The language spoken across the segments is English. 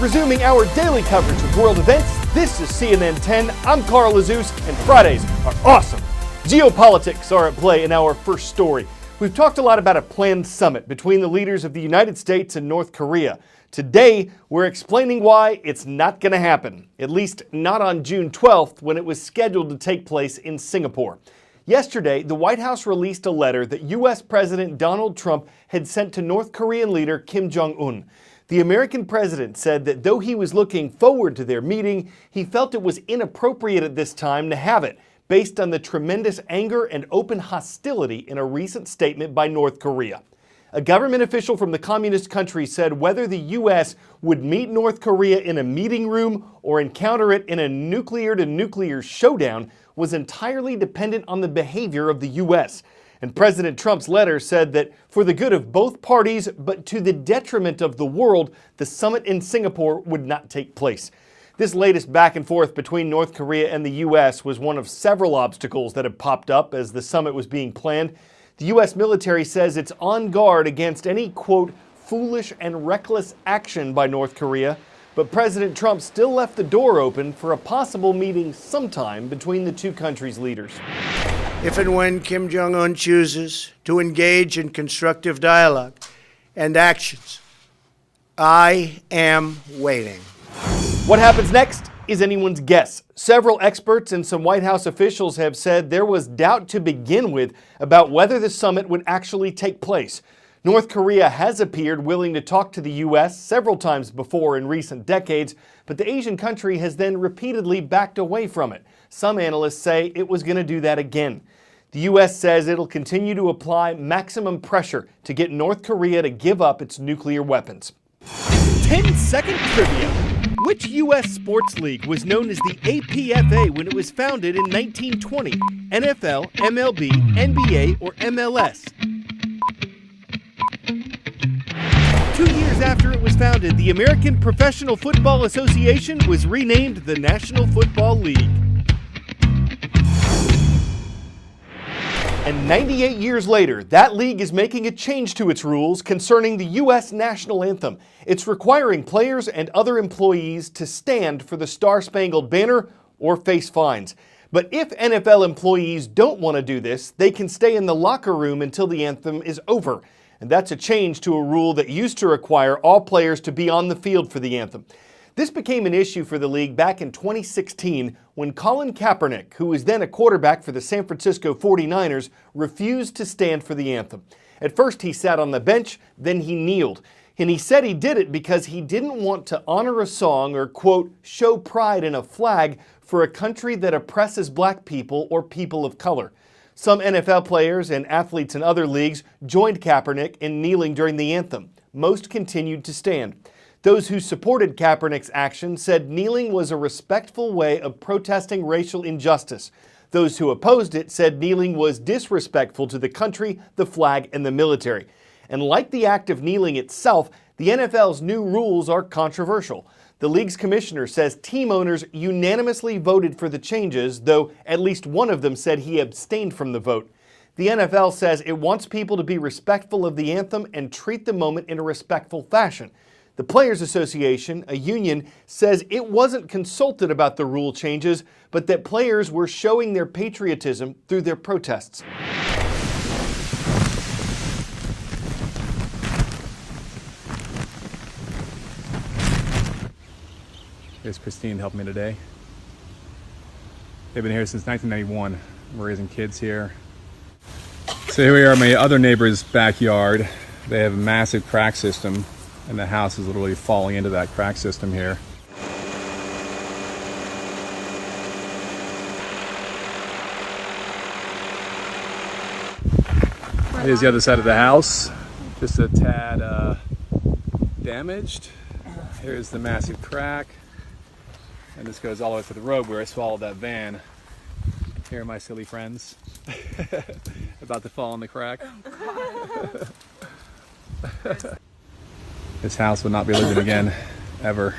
Resuming our daily coverage of world events, this is CNN 10. I'm Carl Azus, and Fridays are awesome. Geopolitics are at play in our first story. We've talked a lot about a planned summit between the leaders of the United States and North Korea. Today, we're explaining why it's not going to happen, at least not on June 12th when it was scheduled to take place in Singapore. Yesterday, the White House released a letter that U.S. President Donald Trump had sent to North Korean leader Kim Jong-un. The American president said that though he was looking forward to their meeting, he felt it was inappropriate at this time to have it, based on the tremendous anger and open hostility in a recent statement by North Korea. A government official from the communist country said whether the U.S. would meet North Korea in a meeting room or encounter it in a nuclear-to-nuclear showdown was entirely dependent on the behavior of the U.S. And President Trump's letter said that for the good of both parties, but to the detriment of the world, the summit in Singapore would not take place. This latest back and forth between North Korea and the U.S. was one of several obstacles that have popped up as the summit was being planned. The U.S. military says it's on guard against any, quote, foolish and reckless action by North Korea, but President Trump still left the door open for a possible meeting sometime between the two countries' leaders. If and when Kim Jong-un chooses to engage in constructive dialogue and actions, I am waiting. What happens next is anyone's guess. Several experts and some White House officials have said there was doubt to begin with about whether the summit would actually take place. North Korea has appeared willing to talk to the U.S. several times before in recent decades, but the Asian country has then repeatedly backed away from it. Some analysts say it was going to do that again. The U.S. says it'll continue to apply maximum pressure to get North Korea to give up its nuclear weapons. 10-second trivia. Which U.S. sports league was known as the APFA when it was founded in 1920? NFL, MLB, NBA, or MLS? 2 years after it was founded, the American Professional Football Association was renamed the National Football League. And 98 years later, that league is making a change to its rules concerning the U.S. national anthem. It's requiring players and other employees to stand for the Star-Spangled Banner or face fines. But if NFL employees don't want to do this, they can stay in the locker room until the anthem is over. And that's a change to a rule that used to require all players to be on the field for the anthem. This became an issue for the league back in 2016 when Colin Kaepernick, who was then a quarterback for the San Francisco 49ers, refused to stand for the anthem. At first he sat on the bench, then he kneeled. And he said he did it because he didn't want to honor a song or, quote, show pride in a flag for a country that oppresses black people or people of color. Some NFL players and athletes in other leagues joined Kaepernick in kneeling during the anthem. Most continued to stand. Those who supported Kaepernick's action said kneeling was a respectful way of protesting racial injustice. Those who opposed it said kneeling was disrespectful to the country, the flag, and the military. And like the act of kneeling itself, the NFL's new rules are controversial. The league's commissioner says team owners unanimously voted for the changes, though at least one of them said he abstained from the vote. The NFL says it wants people to be respectful of the anthem and treat the moment in a respectful fashion. The Players Association, a union, says it wasn't consulted about the rule changes, but that players were showing their patriotism through their protests. Here's Christine helping me today. They've been here since 1991. We're raising kids here. So here we are in my other neighbor's backyard. They have a massive crack system, and the house is literally falling into that crack system here. Here's the other side of the house, just a tad damaged. Here's the massive crack, and this goes all the way to the road where I swallowed that van. Here are my silly friends about to fall in the crack. This house will not be lived in again, ever.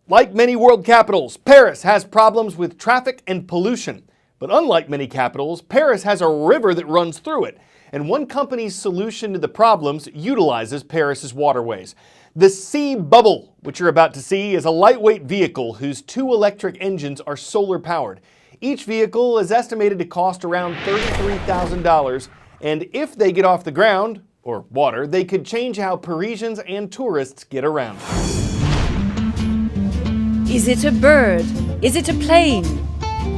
Like many world capitals, Paris has problems with traffic and pollution. But unlike many capitals, Paris has a river that runs through it. and one company's solution to the problems utilizes Paris's waterways. The Sea Bubble, which you're about to see, is a lightweight vehicle whose 2 electric engines are solar-powered. Each vehicle is estimated to cost around $33,000, and if they get off the ground, or water, they could change how Parisians and tourists get around. Is it a bird? Is it a plane?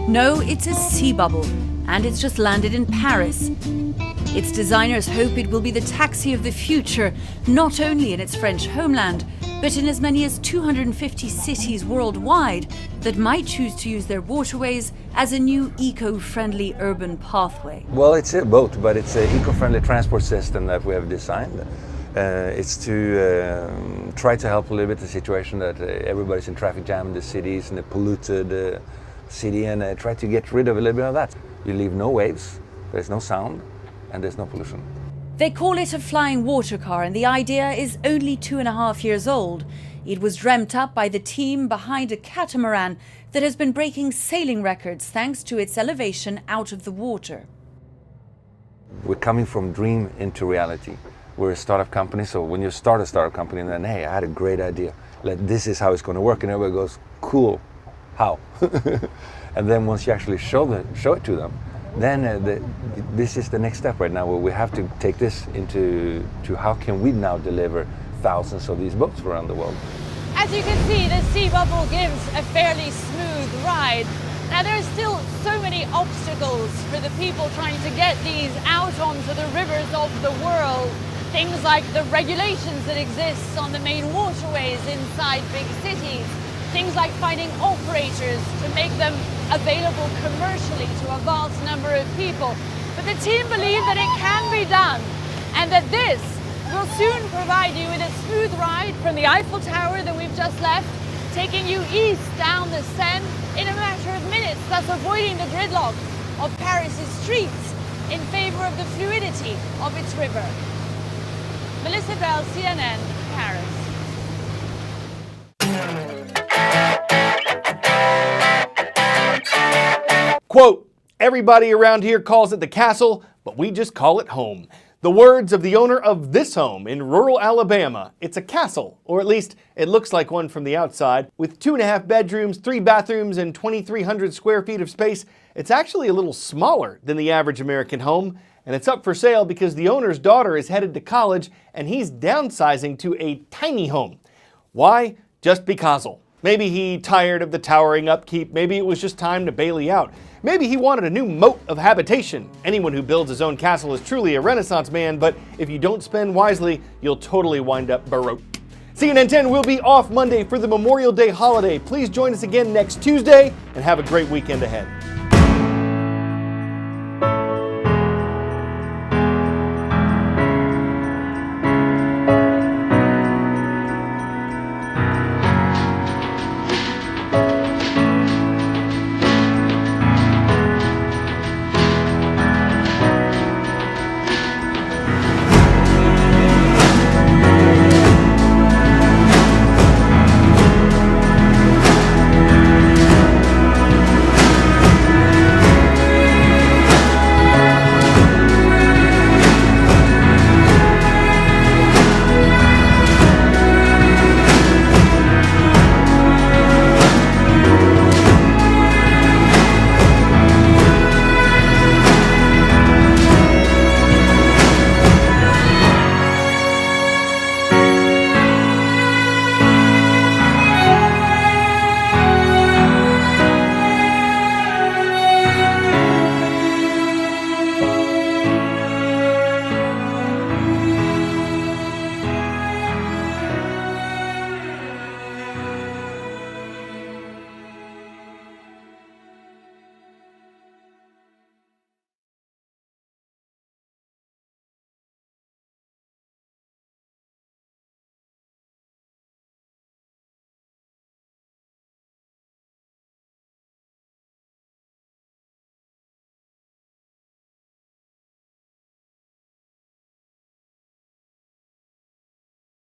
No, it's a sea bubble, and it's just landed in Paris. Its designers hope it will be the taxi of the future, not only in its French homeland, but in as many as 250 cities worldwide that might choose to use their waterways as a new eco-friendly urban pathway. Well, it's a boat, but it's an eco-friendly transport system that we have designed. It's to try to help a little bit the situation that everybody's in traffic jam in the cities, in the polluted city, and try to get rid of a little bit of that. You leave no waves, there's no sound, and there's no pollution. They call it a flying water car, and the idea is only 2.5 years old. It was dreamt up by the team behind a catamaran that has been breaking sailing records thanks to its elevation out of the water. We're coming from dream into reality. We're a startup company, so when you start a startup company and then, hey, I had a great idea, this is how it's going to work, and everybody goes, cool, how? And then once you actually show it to them, then this is the next step right now, where we have to take this into how can we now deliver thousands of these boats around the world. As you can see, the Sea Bubble gives a fairly smooth ride. Now there are still so many obstacles for the people trying to get these out onto the rivers of the world. Things like the regulations that exist on the main waterways inside big cities. Things like finding operators to make them available commercially to a vast number of people. But the team believe that it can be done, and that this will soon provide you with a smooth ride from the Eiffel Tower that we've just left, taking you east down the Seine in a matter of minutes, thus avoiding the gridlock of Paris's streets in favor of the fluidity of its river. Melissa Bell, CNN, Paris. Quote, everybody around here calls it the castle, but we just call it home. The words of the owner of this home in rural Alabama. It's a castle, or at least it looks like one from the outside. With 2.5 bedrooms, 3 bathrooms, and 2,300 square feet of space, it's actually a little smaller than the average American home, and it's up for sale because the owner's daughter is headed to college and he's downsizing to a tiny home. Why? Just because. Maybe he tired of the towering upkeep, maybe it was just time to bail out. Maybe he wanted a new moat of habitation. Anyone who builds his own castle is truly a Renaissance man, but if you don't spend wisely, you'll totally wind up Baroque. CNN 10 will be off Monday for the Memorial Day holiday. Please join us again next Tuesday and have a great weekend ahead.